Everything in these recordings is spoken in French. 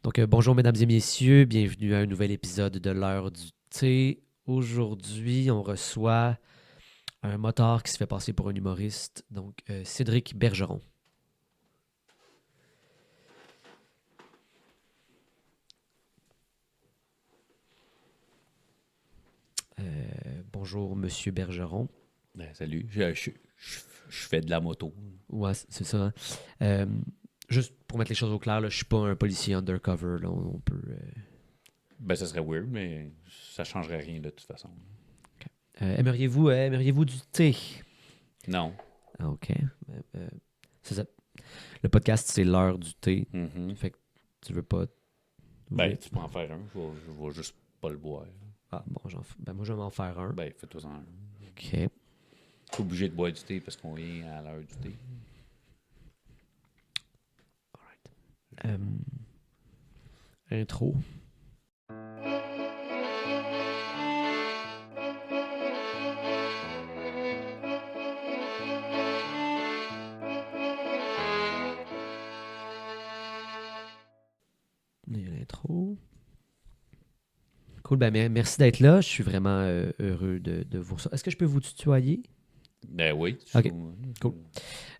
Donc, bonjour mesdames et messieurs, bienvenue à un nouvel épisode de l'heure du thé. Aujourd'hui, on reçoit un motard qui se fait passer pour un humoriste, donc Cédric Bergeron. Bonjour monsieur Bergeron. Ben, salut, je fais de la moto. Ouais, c'est ça. Hein. Euh, Juste pour mettre les choses au clair, là, je suis pas un policier undercover. Là, on peut. Ben, ça serait weird, mais ça changerait rien de toute façon. Aimeriez-vous du thé? Non. Ah, ok. C'est ça. Le podcast, c'est l'heure du thé. Mhm. Fait que tu veux pas. Ben, tu peux en faire un. Je vais juste pas le boire. Ah, bon, moi, je vais m'en faire un. Ben, fais-toi un. OK. T'es obligé de boire du thé parce qu'on est à l'heure du thé. Euh, Intro. Il y a l'intro. Cool, ben merci d'être là. Je suis vraiment heureux de vous recevoir. Est-ce que je peux vous tutoyer? Ben oui. OK, cool.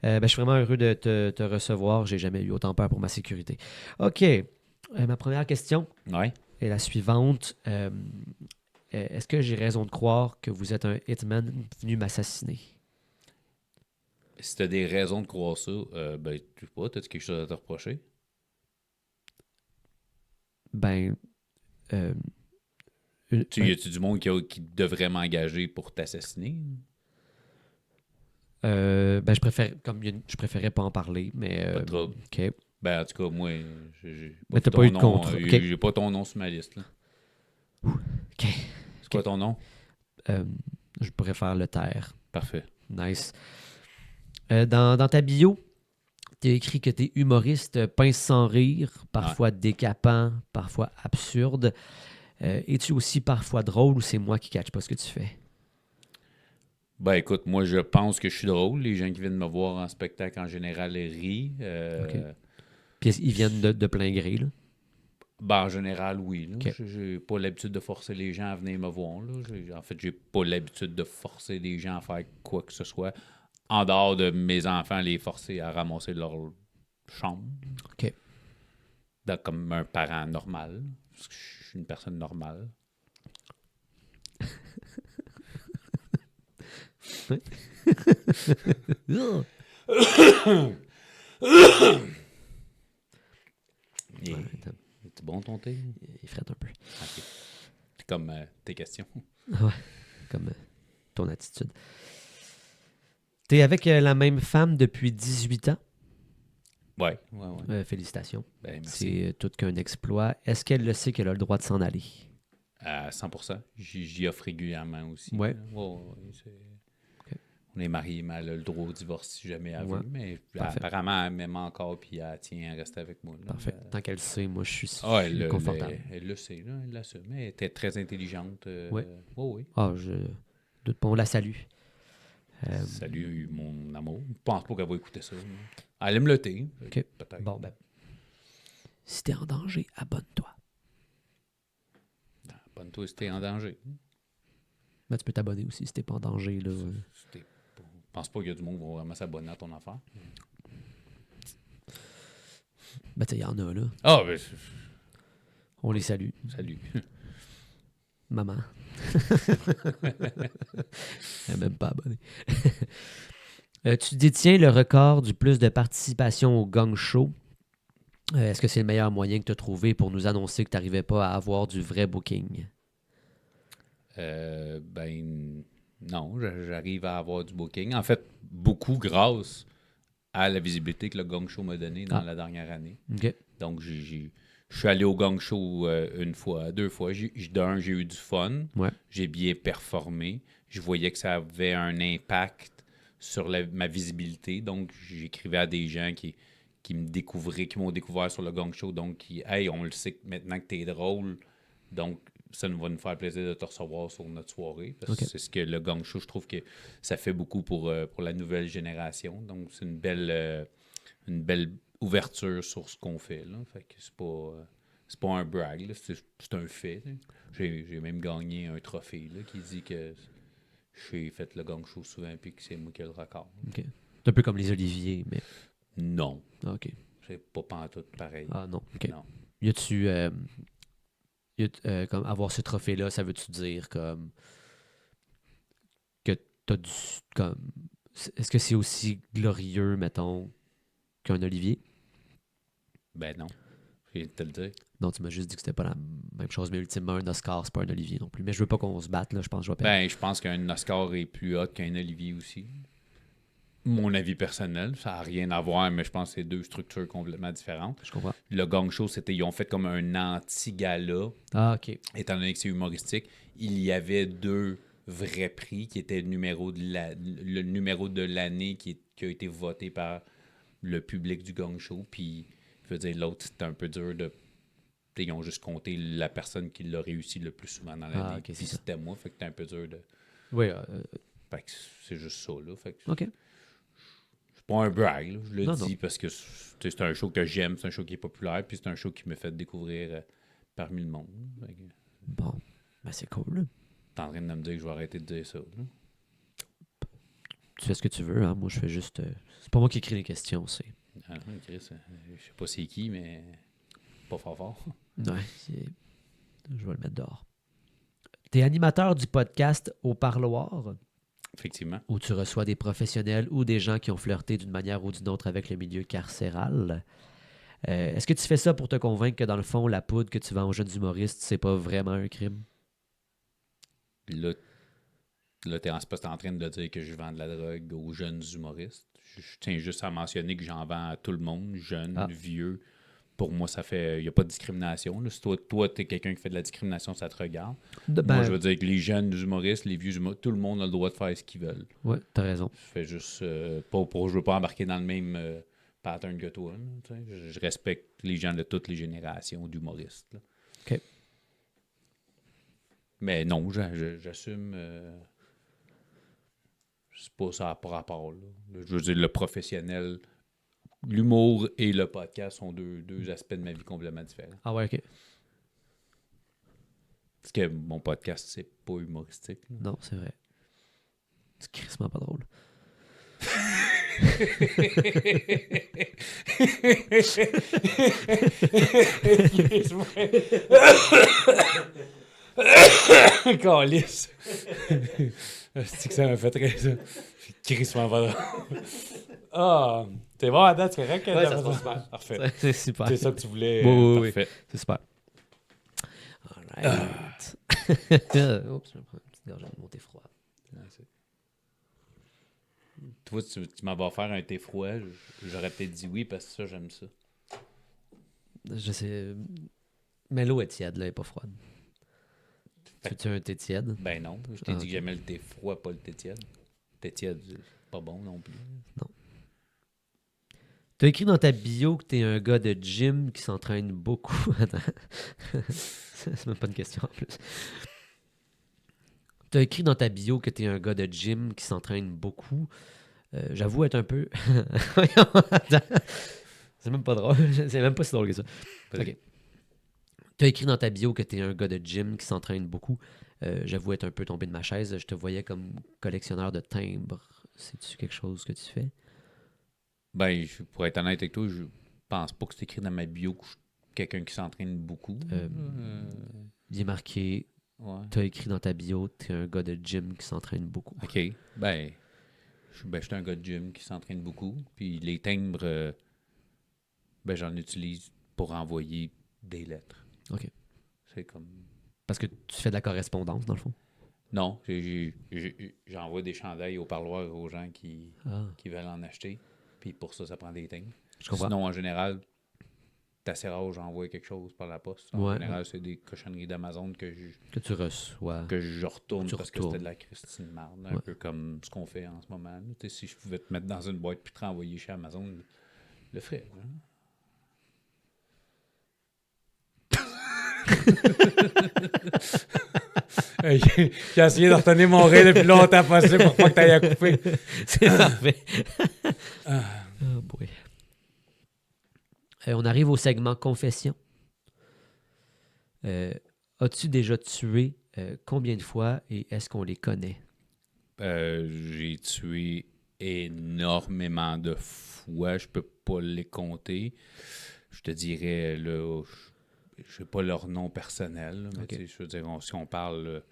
Je suis vraiment heureux de te recevoir. J'ai jamais eu autant peur pour ma sécurité. OK. Ma première question Ouais. est la suivante. Est-ce que j'ai raison de croire que vous êtes un hitman venu m'assassiner? Si t'as des raisons de croire ça, ben, je sais pas, t'as-tu quelque chose à te reprocher? Ben, euh, une- un- Y a-tu du monde qui devrait m'engager pour t'assassiner? je préférais pas en parler, mais Pas de trouble. OK. Ben, en tout cas, moi, j'ai pas Mais vu t'as pas ton eu de nom. contrat. OK. J'ai pas ton nom sur ma liste, là. OK. C'est quoi OK. ton nom? Euh, je pourrais faire le taire. Parfait. Nice. Dans ta bio, tu as écrit que tu es humoriste pince sans rire, Ouais. parfois décapant, parfois absurde. Es-tu aussi parfois drôle ou c'est moi qui catch pas ce que tu fais? Ben écoute, moi je pense que je suis drôle. Les gens qui viennent me voir en spectacle en général rient. OK. Puis ils viennent de plein gré, là. Ben en général, oui. Là. OK. J'ai pas l'habitude de forcer les gens à venir me voir. Là. En fait, j'ai pas l'habitude de forcer les gens à faire quoi que ce soit. En dehors de mes enfants, les forcer à ramasser leur chambre. OK. Comme un parent normal. Parce que je suis une personne normale. Ugh. Et, Ouais, c'est bon ton thé? il frette un peu. Ok. C'est comme tes questions. Ouais, comme ton attitude. T'es avec la même femme depuis 18 ans. Ouais, ouais, ouais. Félicitations. Ben merci. C'est tout qu'un exploit. Est-ce qu'elle le sait qu'elle a le droit de s'en aller? À 100%. J'y offre régulièrement aussi. Ouais. Là. On est mariés, mais elle a le droit au divorce si jamais elle Ouais. veut. Mais Parfait. apparemment, elle m'aime encore puis elle tient à rester avec moi. Là. Parfait. Tant qu'elle le sait, moi, je Ah, suis confortable. elle le sait, là, elle l'assume. Elle était très intelligente. Ouais. Oui. Ah, je doute pas, on la salue. Salut, mon amour. Je pense pas qu'elle va écouter ça. Là. Elle aime le thé. OK. Peut-être. Bon, ben, si t'es en danger, abonne-toi. Abonne-toi si t'es en danger. Ben, tu peux t'abonner aussi si t'es pas en danger. Là. Je pense pas qu'il y a du monde qui va vraiment s'abonner à ton affaire. Ben, tu sais, il y en a, là. Ah, ben, On les salue. salut. Maman. Elle n'est même pas abonnée. Tu détiens le record du plus de participation au gang show. Est-ce que c'est le meilleur moyen que tu as trouvé pour nous annoncer que tu n'arrivais pas à avoir du vrai booking? Ben, non, j'arrive à avoir du booking. En fait, beaucoup grâce à la visibilité que le Gang Show m'a donnée dans la dernière année. OK. Donc, je suis allé au Gang Show une fois, deux fois. J'ai eu du fun. Ouais. J'ai bien performé. Je voyais que ça avait un impact sur ma visibilité. Donc, j'écrivais à des gens qui me découvraient, qui m'ont découvert sur le Gang Show. Donc, hey, on le sait maintenant que t'es drôle. Donc, ça va nous faire plaisir de te recevoir sur notre soirée. Parce que c'est ce que le Gang Show, je trouve que ça fait beaucoup pour la nouvelle génération. Donc, c'est une belle ouverture sur ce qu'on fait. Là. Fait que c'est pas. c'est pas un brag, là, c'est un fait. Là. J'ai même gagné un trophée là, qui dit que j'ai fait le gang show souvent puis que c'est moi qui ai le record. OK. C'est un peu comme les Oliviers, mais... Non, Ah, OK. c'est pas pantoute pareil. Ah non, OK. Non. Y a-tu... comme avoir ce trophée-là, ça veut-tu dire comme... que t'as du... comme... Est-ce que c'est aussi glorieux, mettons, qu'un Olivier? Ben non, je viens de te le dire. Non, tu m'as juste dit que c'était pas la même chose, mais ultimement, un Oscar, c'est pas un Olivier non plus. Mais je veux pas qu'on se batte, là, je pense que je vais perdre. Ben, je pense qu'un Oscar est plus hot qu'un Olivier aussi. Mon avis personnel, ça n'a rien à voir, mais je pense que c'est deux structures complètement différentes. Je comprends. Le Gang Show, ils ont fait comme un anti-gala, Ah, OK. étant donné que c'est humoristique. Il y avait deux vrais prix qui étaient le numéro de l'année qui a été voté par le public du Gang Show. Puis, je veux dire, l'autre, c'était un peu dur de... Ils ont juste compté la personne qui l'a réussi le plus souvent dans l'année. OK, c'est Puis ça. c'était moi, fait que c'était un peu dur de... Oui, Fait que c'est juste ça, là. Fait que OK. c'est pas un brag, là. Je le Non, dis non. parce que c'est un show que j'aime, c'est un show qui est populaire, puis c'est un show qui me fait découvrir parmi le monde. Fait que Bon, ben c'est cool. t'es en train de me dire que je vais arrêter de dire ça, là. Tu fais ce que tu veux, hein. Moi, je fais juste... c'est pas moi qui écris les questions, c'est... Ah, Chris, je sais pas c'est qui, mais pas fort. Ouais, je vais le mettre dehors. T'es animateur du podcast Au Parloir, Effectivement. où tu reçois des professionnels ou des gens qui ont flirté d'une manière ou d'une autre avec le milieu carcéral. Est-ce que tu fais ça pour te convaincre que dans le fond, la poudre que tu vends aux jeunes humoristes, c'est pas vraiment un crime? Là, t'es en train de dire que je vends de la drogue aux jeunes humoristes. Je tiens juste à mentionner que j'en vends à tout le monde, jeunes, vieux. Pour moi, ça fait... Il n'y a pas de discrimination. Là. Si toi, t'es quelqu'un qui fait de la discrimination, ça te regarde. Moi, je veux dire que les jeunes humoristes, les vieux humoristes, tout le monde a le droit de faire ce qu'ils veulent. Ouais, t'as raison. Je fais juste... je veux pas embarquer dans le même pattern que toi. Là, je respecte les gens de toutes les générations d'humoristes. Là. OK. Mais non, j'assume... c'est pas ça par rapport. Là. Je veux dire, le professionnel... L'humour et le podcast sont deux aspects de ma vie complètement différents. Ah ouais, OK. Parce que mon podcast, c'est pas humoristique. Là. Non, c'est vrai. C'est crissement pas drôle. Calice. C'est que ça m'a fait très ça. Crissement pas drôle. Ah, t'es bon à date, c'est correct? Ouais, ça se passe super. Parfait. C'est super. C'est ça que tu voulais. Oui. Parfait. C'est super. Alright. Oups, je vais prendre une petite gorgée de mon thé froid. Toi, tu m'avais offert un thé froid, j'aurais peut-être dit oui parce que ça, j'aime ça. Je sais. Mais l'eau est tiède, là, elle est pas froide. Tu veux-tu un thé tiède? Ben non, je t'ai dit que j'aimais le thé froid, pas le thé tiède. Le thé tiède, c'est pas bon non plus. Non. Tu as écrit dans ta bio que tu es un gars de gym qui s'entraîne beaucoup. Attends. C'est même pas une question en plus. Tu as écrit dans ta bio que tu es un gars de gym qui s'entraîne beaucoup. J'avoue être un peu... Attends. C'est même pas drôle. C'est même pas si drôle que ça. OK. Tu as écrit dans ta bio que tu es un gars de gym qui s'entraîne beaucoup. J'avoue être un peu tombé de ma chaise. Je te voyais comme collectionneur de timbres. C'est-tu quelque chose que tu fais? Ben, pour être honnête avec toi, je pense pas que c'est écrit dans ma bio que je suis quelqu'un qui s'entraîne beaucoup. Il est marqué... Ouais. Tu as écrit dans ta bio, tu es un gars de gym qui s'entraîne beaucoup. OK. Ben, je suis un gars de gym qui s'entraîne beaucoup. Puis les timbres, ben, j'en utilise pour envoyer des lettres. OK. C'est comme... Parce que tu fais de la correspondance, dans le fond? Non, j'envoie des chandails au parloir aux gens qui veulent en acheter. Puis pour ça, ça prend des timbres. Je comprends. Sinon, en général, c'est assez rare que j'envoie quelque chose par la poste. En général, c'est des cochonneries d'Amazon que tu reçois. Que je retourne parce que c'était de la Christine marde. Un Ouais. peu comme ce qu'on fait en ce moment. Là. Si je pouvais te mettre dans une boîte puis te renvoyer chez Amazon, le ferais. Hein? J'ai essayé de retenir mon rire depuis longtemps possible pour pas que tu ailles à couper. C'est parfait. Oh boy. On arrive au segment confession. As-tu déjà tué combien de fois et est-ce qu'on les connaît? J'ai tué énormément de fois. Je peux pas les compter. Je te dirais, là, je sais pas leur nom personnel, là, mais Ok. je veux dire, si on parle,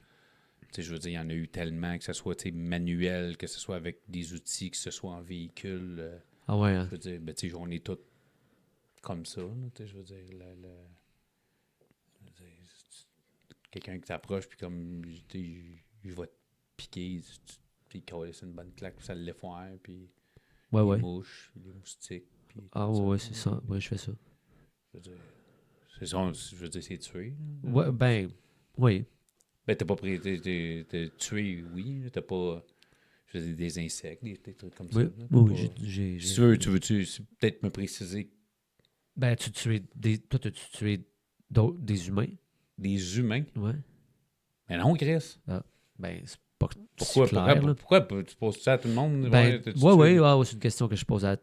je veux dire, il y en a eu tellement, que ce soit manuel, que ce soit avec des outils, que ce soit en véhicule. Ah ouais, Je hein? veux dire, on est tous comme ça. Là, je veux dire, je veux dire, quelqu'un qui t'approche, puis comme, je vais te piquer, puis c'est une bonne claque, puis ça le laisse faire, puis Ouais, les ouais. mouches, les moustiques, puis Ah tout ça. ouais, c'est ça. Ouais, je fais ça. Je veux dire, c'est ça, je veux dire, c'est tué. Là. Ouais, ben, oui. Ben, t'as pas pris, t'es tué, oui, t'as pas, je veux dire, des insectes, des trucs comme ça. Oui, Là, t'as oui, pas... Si tu veux, peut-être me préciser Ben, tu tué des. Toi, t'as-tu tué des humains? des humains? Ouais. Mais non, Chris. Ah. Ben, c'est pas si Pourquoi, clair, là. tu poses ça à tout le monde? Ben, Ouais, t'as-tu ouais, tué ouais, des... ouais, c'est une question que je pose à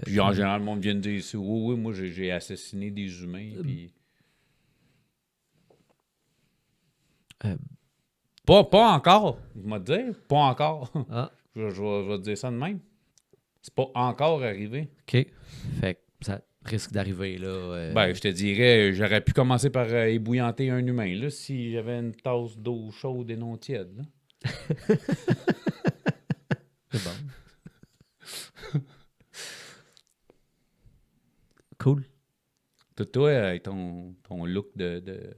Puis en général, le monde vient de dire oui, oui, moi j'ai assassiné des humains, puis... euh, Pas encore, je vais te dire, pas encore. ah, Je vais te dire ça de même. C'est pas encore arrivé. OK. Fait que ça risque d'arriver, là. Ben, je te dirais, j'aurais pu commencer par ébouillanter un humain, là, si j'avais une tasse d'eau chaude et non tiède, là. C'est bon. Cool. Toi, avec ton look de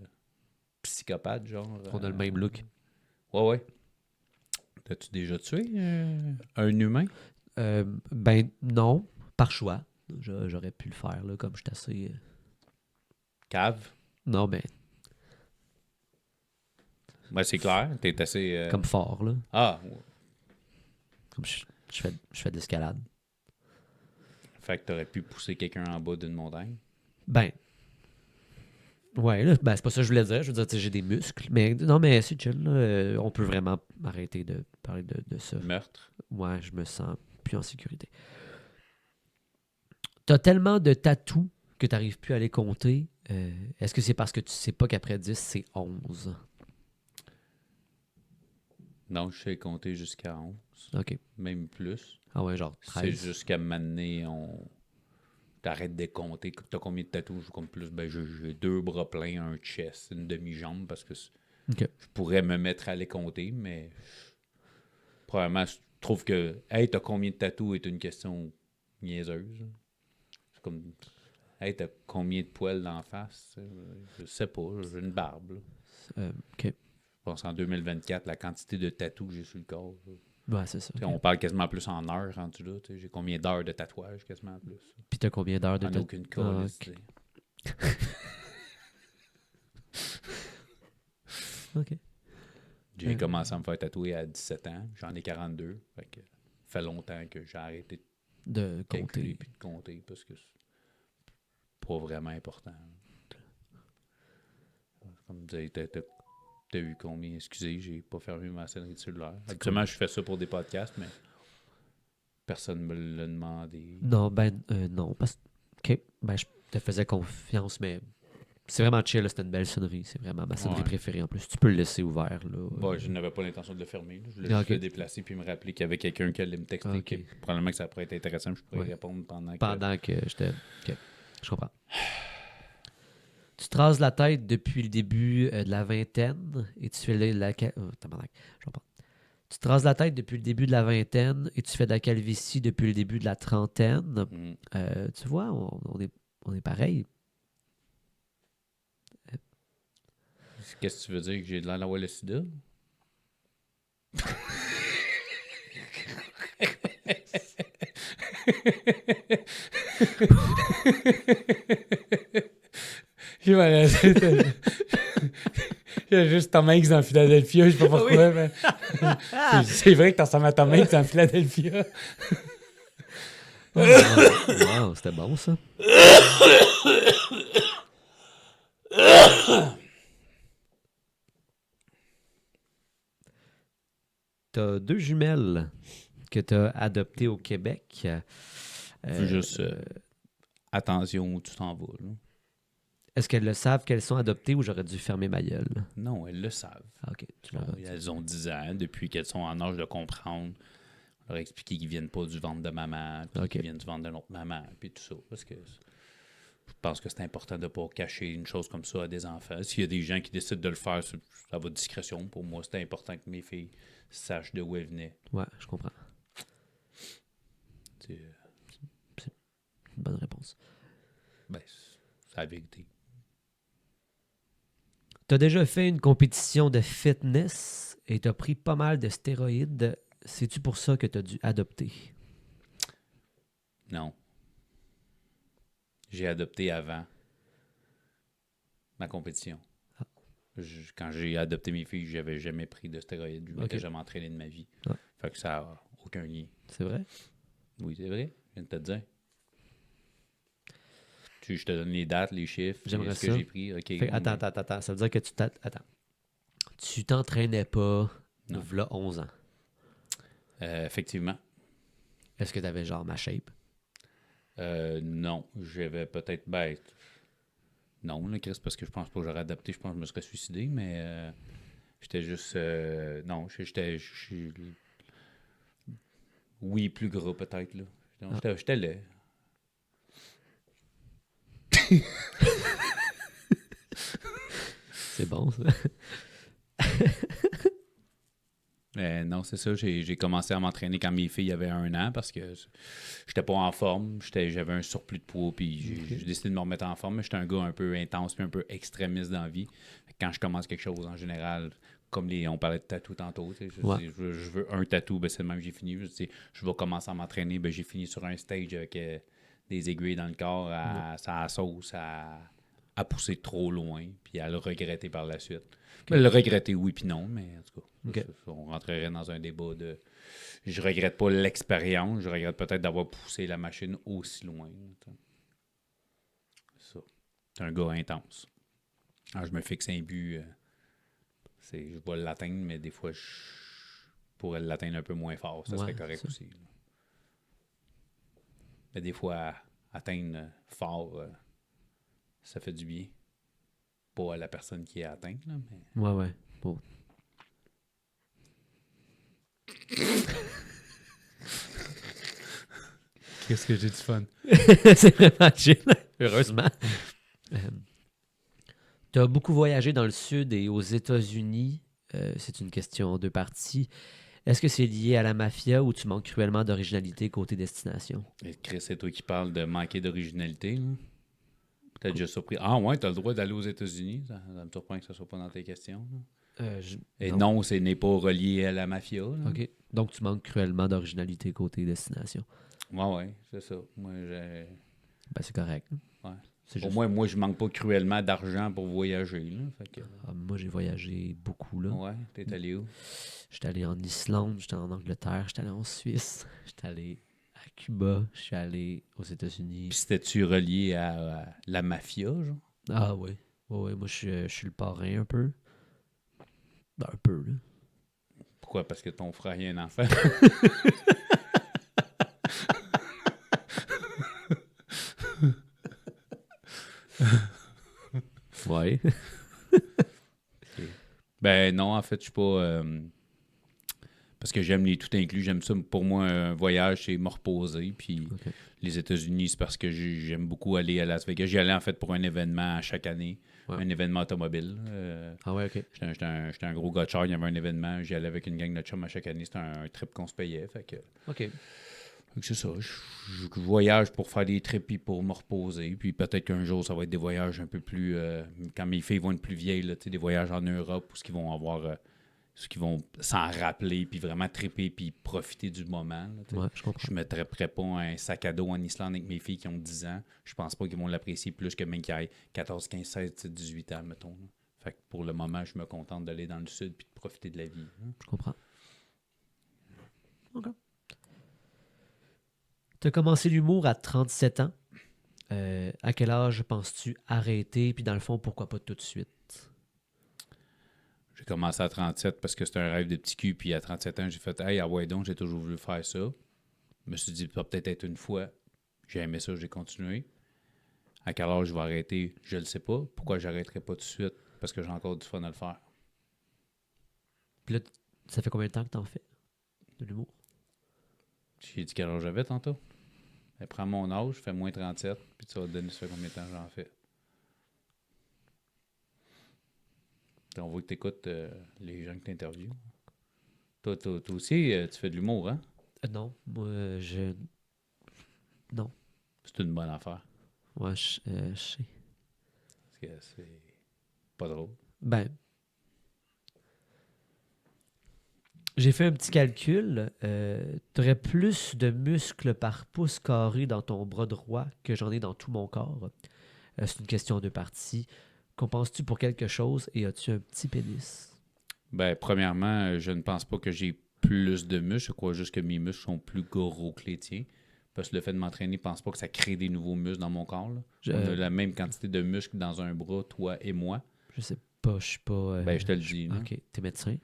psychopathe, genre... On a le même look. Ouais, ouais. T'as-tu déjà tué un humain? Ben, non, par choix. J'aurais pu le faire, là, comme je suis assez. Cave? Non, ben, Ben, c'est clair, t'es assez... comme fort, là. Ah, ouais. Comme je fais de l'escalade. Fait que t'aurais pu pousser quelqu'un en bas d'une montagne. Ben, ouais, là, ben, c'est pas ça que je voulais dire. Je veux dire, tu sais, j'ai des muscles. Mais non, mais c'est chill, là. On peut vraiment arrêter de parler de ça. Meurtre. Ouais, je me sens plus en sécurité. T'as tellement de tatous que t'arrives plus à les compter. Est-ce que c'est parce que tu sais pas qu'après 10, c'est 11? Non, je sais compter jusqu'à 11. OK. Même plus. Ah ouais, genre C'est 13. jusqu'à m'amener, t'arrêtes de compter. T'as combien de tatous? Comme plus, ben, j'ai 2 bras pleins, un chest, une demi-jambe, parce que OK. je pourrais me mettre à les compter, mais probablement, je trouve que, hey, t'as combien de tatous est une question niaiseuse. C'est comme, hey, t'as combien de poils d'en face? Je sais pas, j'ai une barbe. Là. OK. Je pense en 2024, la quantité de tatous que j'ai sur le corps. Ouais, c'est ça. OK. On parle quasiment plus en heures rendu là. J'ai combien d'heures de tatouage quasiment plus? Puis t'as combien d'heures de En tatous? aucune Ah, cause. OK. OK. J'ai commencé à me faire tatouer à 17 ans. J'en ai 42. Ça fait longtemps que j'ai arrêté De de calculer compter. et de compter parce que c'est pas vraiment important. Comme tu disais, t'as eu combien? Excusez, j'ai pas fermé ma sonnerie de cellulaire. Habituellement, je fais ça pour des podcasts, mais personne ne me l'a demandé. Non, ben, non. OK. Ben, je te faisais confiance, mais c'est vraiment chill, là, c'était une belle sonnerie. C'est vraiment ma sonnerie Ouais. préférée en plus. Tu peux le laisser ouvert, là. Bon, je n'avais pas l'intention de le fermer. Là. Je voulais Ah, juste ok. le déplacer puis me rappeler qu'il y avait quelqu'un qui allait me texter. Ok. Probablement que ça pourrait être intéressant. Je pourrais Ouais. répondre pendant que... Pendant que j'étais. OK. Je comprends. Tu te rases la tête depuis le début de la vingtaine et tu fais tabarnak. Je comprends. Tu te rases la tête depuis le début de la vingtaine et tu fais de la calvitie depuis le début de la trentaine. Mm. Tu vois, on est pareil. Qu'est-ce que tu veux dire? Que j'ai de l'air d'avoir le sida? Il y a juste Tom Hanks dans Philadelphia, je sais pas pourquoi, mais c'est vrai que t'as ressembles à Tom Hanks dans Philadelphia. Wow, c'était bon ça. T'as 2 jumelles que t'as adoptées au Québec. Faut juste attention où tu t'en vas. Là. Est-ce qu'elles le savent qu'elles sont adoptées ou j'aurais dû fermer ma gueule? Non, elles le savent. Ah, OK. Tu l'as dit. Elles ont 10 ans, depuis qu'elles sont en âge de comprendre. On leur a expliqué qu'ils viennent pas du ventre de maman, puis qu'ils viennent du ventre de notre maman, puis tout ça. Parce que je pense que c'est important de ne pas cacher une chose comme ça à des enfants. S'il y a des gens qui décident de le faire à votre discrétion, pour moi, c'était important que mes filles sachent de où elles venaient. Ouais, je comprends. C'est une bonne réponse. Ben, c'est la vérité. Tu as déjà fait une compétition de fitness et tu as pris pas mal de stéroïdes. C'est-tu pour ça que tu as dû adopter? Non. J'ai adopté avant ma compétition. Ah. Quand j'ai adopté mes filles, j'avais jamais pris de stéroïdes. Je m'étais jamais entraîné de ma vie. Ah. Fait que ça n'a aucun lien. C'est vrai? Oui, c'est vrai. Je viens de te le dire. Je te donne les dates, les chiffres, J'aimerais ce que ça. j'ai pris. OK. Attends. Ça veut dire que tu t'entraînais pas Non. v'là 11 ans. Effectivement. Est-ce que tu avais genre ma shape? Non. J'avais peut-être... Ben, non, là, Chris, parce que je pense pas que j'aurais adapté. Je pense que je me serais suicidé, mais j'étais juste... non, j'étais... Oui, plus gras peut-être, là. J'étais laid. C'est bon, ça. Non, c'est ça. J'ai commencé à m'entraîner quand mes filles avaient 1 an parce que j'étais pas en forme. J'avais un surplus de poids, puis j'ai décidé de me remettre en forme. Mais j'étais un gars un peu intense puis un peu extrémiste dans la vie. Quand je commence quelque chose, en général, comme on parlait de tatou tantôt, je veux un tatou, ben c'est le même que j'ai fini. Je vais commencer à m'entraîner, ben j'ai fini sur un stage avec des aiguilles dans le corps, à la sauce, à pousser trop loin, puis à le regretter par la suite. Okay. Le regretter, oui, puis non, mais en tout cas, on rentrerait dans un débat de... Je regrette pas l'expérience, je regrette peut-être d'avoir poussé la machine aussi loin. Ça. C'est un gars intense. Alors, je me fixe un but, je vais l'atteindre, mais des fois, je pourrais l'atteindre un peu moins fort. Ça serait correct aussi. Là. Mais des fois, atteindre fort, ça fait du bien. Pas à la personne qui est atteinte, là, mais... Ouais. Bon. Qu'est-ce que j'ai du fun? C'est vraiment chill, heureusement. Tu as beaucoup voyagé dans le Sud et aux États-Unis. C'est une question en 2 parties. Est-ce que c'est lié à la mafia ou tu manques cruellement d'originalité côté destination? Et Chris, c'est toi qui parles de manquer d'originalité, là? T'as déjà surpris. Ah ouais, t'as le droit d'aller aux États-Unis. Ça me surprend que ça soit pas dans tes questions. Et non, ce n'est pas relié à la mafia. Là. OK. Donc, tu manques cruellement d'originalité côté destination. Ouais, c'est ça. Moi, c'est correct. Ouais. Pour moi, je manque pas cruellement d'argent pour voyager. Là. Fait que... moi, j'ai voyagé beaucoup. Là. Ouais, t'es allé où? J'étais allé en Islande, j'étais en Angleterre, j'étais allé en Suisse, j'étais allé à Cuba, je suis allé aux États-Unis. Puis c'était-tu relié à la mafia, genre? Ah oui. Ouais, moi, je suis le parrain un peu. Ben, un peu, là. Pourquoi? Parce que ton frère a un enfant? Ouais. Okay. Ben non, en fait, je suis pas... parce que j'aime les tout inclus. J'aime ça. Pour moi, un voyage, c'est me reposer. Puis les États-Unis, c'est parce que j'aime beaucoup aller à Las Vegas. J'y allais en fait pour un événement chaque année. Ouais. Un événement automobile. Ah ouais, OK. J'étais un gros gars de char. Il y avait un événement. J'y allais avec une gang de chums à chaque année. C'était un trip qu'on se payait. Fait que, OK. C'est ça. Je voyage pour faire des trips et pour me reposer. Puis peut-être qu'un jour, ça va être des voyages un peu plus... quand mes filles vont être plus vieilles, là, des voyages en Europe où ce qu'ils vont avoir... qui vont s'en rappeler, puis vraiment triper, puis profiter du moment. Là, je comprends. Je ne mettrais pas un sac à dos en Islande avec mes filles qui ont 10 ans. Je pense pas qu'ils vont l'apprécier plus que même qui aient 14, 15, 16, 18 ans, mettons. Là. Fait que pour le moment, je me contente d'aller dans le sud puis de profiter de la vie. Hein. Je comprends. OK. Tu as commencé l'humour à 37 ans. À quel âge penses-tu arrêter? Puis dans le fond, pourquoi pas tout de suite? J'ai commencé à 37 parce que c'était un rêve de petit cul. Puis à 37 ans, j'ai fait « Hey, ah ouais donc, j'ai toujours voulu faire ça. » Je me suis dit, ça va peut-être être une fois. J'ai aimé ça, j'ai continué. À quel âge je vais arrêter, je le sais pas. Pourquoi j'arrêterai pas tout de suite? Parce que j'ai encore du fun à le faire. Puis là, ça fait combien de temps que t'en fais de l'humour? J'ai dit quel âge j'avais tantôt. Elle prend mon âge, fais moins 37, puis tu vas te donner ça fait combien de temps j'en fais. On voit que tu écoutes les gens que tu interviews. Toi aussi, tu fais de l'humour, hein? Non, moi, Non. C'est une bonne affaire. Ouais, je sais. Parce que c'est pas drôle. Ben, j'ai fait un petit calcul. Tu aurais plus de muscles par pouce carré dans ton bras droit que j'en ai dans tout mon corps. C'est une question en deux parties. Qu'en penses-tu pour quelque chose et as-tu un petit pénis? Ben, premièrement, je ne pense pas que j'ai plus de muscles. Je crois juste que mes muscles sont plus gros que les tiens. Parce que le fait de m'entraîner, je pense pas que ça crée des nouveaux muscles dans mon corps. Là. On a la même quantité de muscles dans un bras, toi et moi. Je sais pas, je suis pas... Ben, je te le dis. Là. Ok, t'es médecin?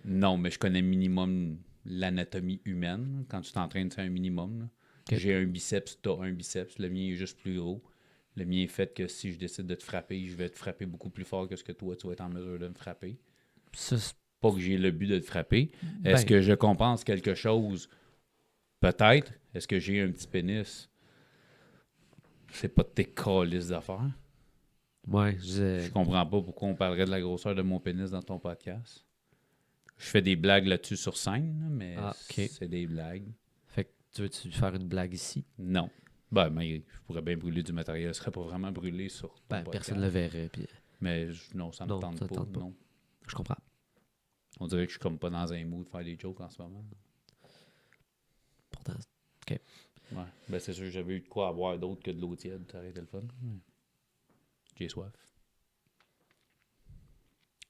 Non, mais je connais minimum l'anatomie humaine. Quand tu t'entraînes, c'est un minimum. Là. Ok. J'ai un biceps, tu as un biceps. Le mien est juste plus gros. Le mien est fait que si je décide de te frapper, je vais te frapper beaucoup plus fort que ce que toi, tu vas être en mesure de me frapper. Ça, Pas que j'ai le but de te frapper. Ben, Est-ce que je compense quelque chose? Peut-être. Est-ce que j'ai un petit pénis? C'est pas de tes calices d'affaires. ouais, Je comprends pas pourquoi on parlerait de la grosseur de mon pénis dans ton podcast. Je fais des blagues là-dessus sur scène, là, mais ok. c'est des blagues. Fait que tu veux-tu faire une blague ici? Non. Ben, mais je pourrais bien brûler du matériel. Ce serait pas vraiment brûlé sur ton Ben, podcast. personne ne le verrait, puis Mais non, ça me Non, tente ça te pas. tente pas. Non. je comprends. On dirait que je suis comme pas dans un mood de faire des jokes en ce moment. Pourtant, Ouais. Ben, c'est sûr que j'avais eu de quoi avoir d'autre que de l'eau tiède. Ça aurait été le fun. Ouais. J'ai soif.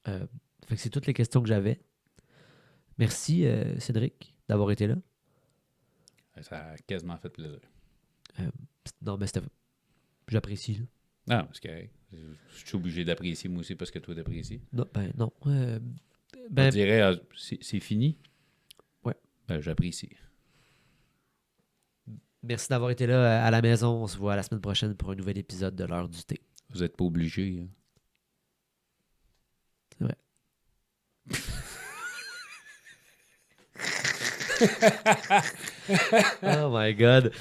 fait que c'est toutes les questions que j'avais. Merci, Cédric, d'avoir été là. Ça a quasiment fait plaisir. Non, mais c'était... J'apprécie, là. Ah, c'est correct. Je suis obligé d'apprécier moi aussi parce que toi t'apprécies. Non, ben non. On Ben, dirait, c'est fini? Ouais. Ben, j'apprécie. merci d'avoir été là à la maison. On se voit la semaine prochaine pour un nouvel épisode de l'heure du thé. Vous n'êtes pas obligé. Hein. C'est vrai. Oh my God.